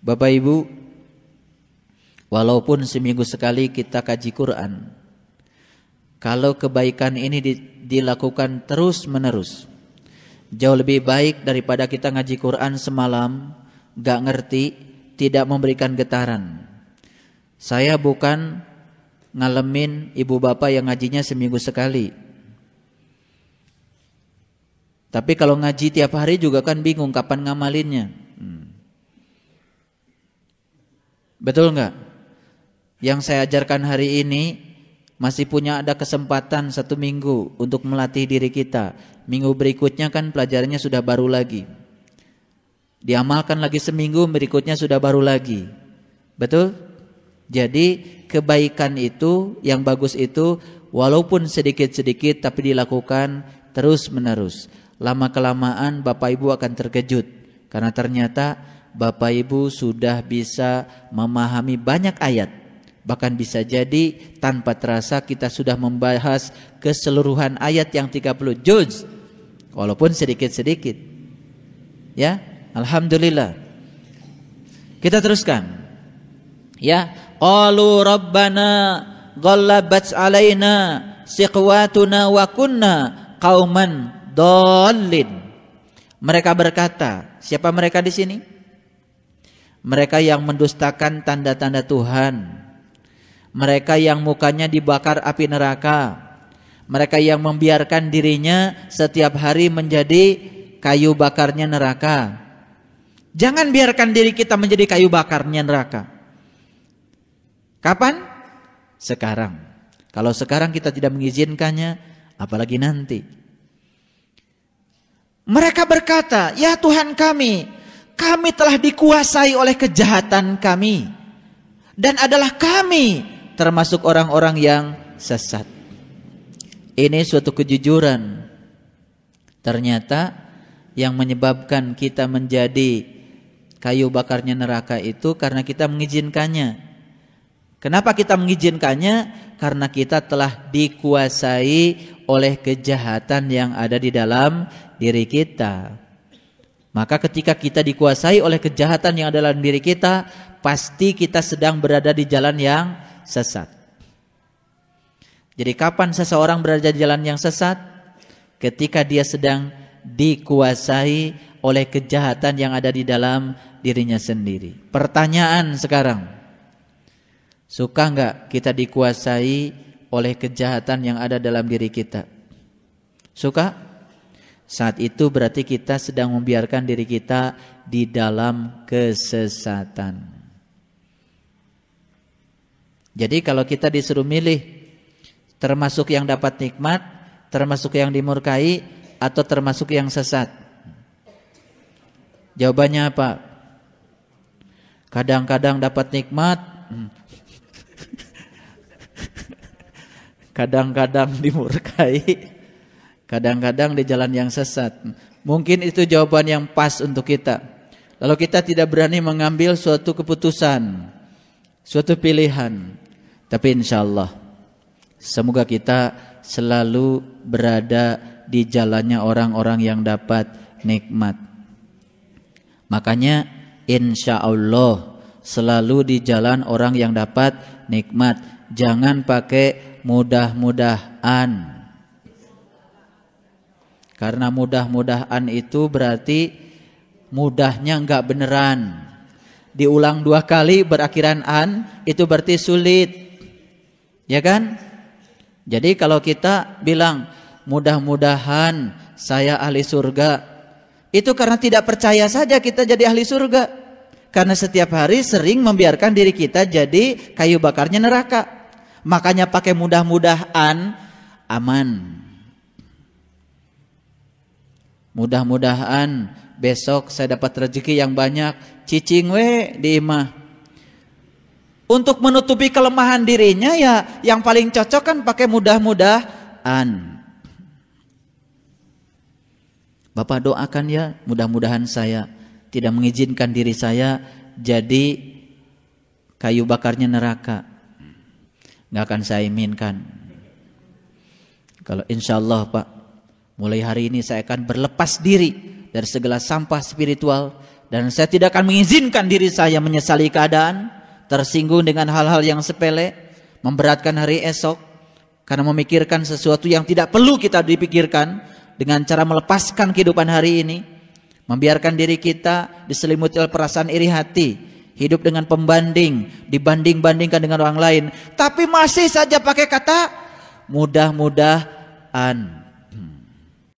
Bapak Ibu, walaupun seminggu sekali kita kaji Quran, kalau kebaikan ini dilakukan terus menerus, jauh lebih baik daripada kita ngaji Quran semalam gak ngerti, tidak memberikan getaran. Saya bukan ngalamin ibu bapak yang ngajinya seminggu sekali, tapi kalau ngaji tiap hari juga kan bingung kapan ngamalinnya. Betul nggak? Yang saya ajarkan hari ini masih punya ada kesempatan 1 minggu untuk melatih diri kita. Minggu berikutnya kan pelajarannya sudah baru lagi. Diamalkan lagi seminggu, berikutnya sudah baru lagi. Betul? Jadi kebaikan itu, yang bagus itu walaupun sedikit-sedikit tapi dilakukan terus menerus. Lama-kelamaan Bapak Ibu akan terkejut karena ternyata Bapak Ibu sudah bisa memahami banyak ayat. Bahkan bisa jadi tanpa terasa kita sudah membahas keseluruhan ayat yang 30 juz, walaupun sedikit-sedikit. Ya, alhamdulillah. Kita teruskan. Ya, qalu rabbana ghallabat alaina siqwatuna wa kunna qauman dhallin. Mereka berkata, siapa mereka di sini? Mereka yang mendustakan tanda-tanda Tuhan, mereka yang mukanya dibakar api neraka, mereka yang membiarkan dirinya setiap hari menjadi kayu bakarnya neraka. Jangan biarkan diri kita menjadi kayu bakarnya neraka. Kapan? Sekarang. Kalau sekarang kita tidak mengizinkannya, apalagi nanti. Mereka berkata, ya Tuhan kami telah dikuasai oleh kejahatan kami, dan adalah kami termasuk orang-orang yang sesat. Ini suatu kejujuran. Ternyata yang menyebabkan kita menjadi kayu bakarnya neraka itu karena kita mengizinkannya. Kenapa kita mengizinkannya? Karena kita telah dikuasai oleh kejahatan yang ada di dalam diri kita. Maka ketika kita dikuasai oleh kejahatan yang ada dalam diri kita, pasti kita sedang berada di jalan yang sesat. Jadi kapan seseorang berada di jalan yang sesat? Ketika dia sedang dikuasai oleh kejahatan yang ada di dalam dirinya sendiri. Pertanyaan sekarang, suka enggak kita dikuasai oleh kejahatan yang ada dalam diri kita? Suka? Saat itu berarti kita sedang membiarkan diri kita di dalam kesesatan. Jadi kalau kita disuruh milih, termasuk yang dapat nikmat, termasuk yang dimurkai, atau termasuk yang sesat, jawabannya apa? Kadang-kadang dapat nikmat, kadang-kadang dimurkai, kadang-kadang di jalan yang sesat. Mungkin itu jawaban yang pas untuk kita. Lalu kita tidak berani mengambil suatu keputusan, suatu pilihan. Tapi insya Allah, semoga kita selalu berada di jalannya orang-orang yang dapat nikmat. Makanya insya Allah selalu di jalan orang yang dapat nikmat. Jangan pakai mudah-mudahan. Karena mudah-mudahan itu berarti mudahnya enggak beneran. Diulang 2 kali berakhiran an, itu berarti sulit. Ya kan? Jadi kalau kita bilang mudah-mudahan saya ahli surga, itu karena tidak percaya saja kita jadi ahli surga. Karena setiap hari sering membiarkan diri kita jadi kayu bakarnya neraka. Makanya pakai mudah-mudahan aman. Mudah-mudahan besok saya dapat rezeki yang banyak, cicing we di imah. Untuk menutupi kelemahan dirinya ya yang paling cocok kan pakai mudah-mudahan. Bapak doakan ya, mudah-mudahan saya tidak mengizinkan diri saya jadi kayu bakarnya neraka. Nggak akan saya iminkan. Kalau insya Allah Pak, mulai hari ini saya akan berlepas diri dari segala sampah spiritual, Dan saya tidak akan mengizinkan diri saya menyesali keadaan, tersinggung dengan hal-hal yang sepele, memberatkan hari esok, karena memikirkan sesuatu yang tidak perlu kita dipikirkan, dengan cara melepaskan kehidupan hari ini, membiarkan diri kita diselimuti oleh perasaan iri hati, hidup dengan pembanding, dibanding-bandingkan dengan orang lain, tapi masih saja pakai kata mudah-mudahan.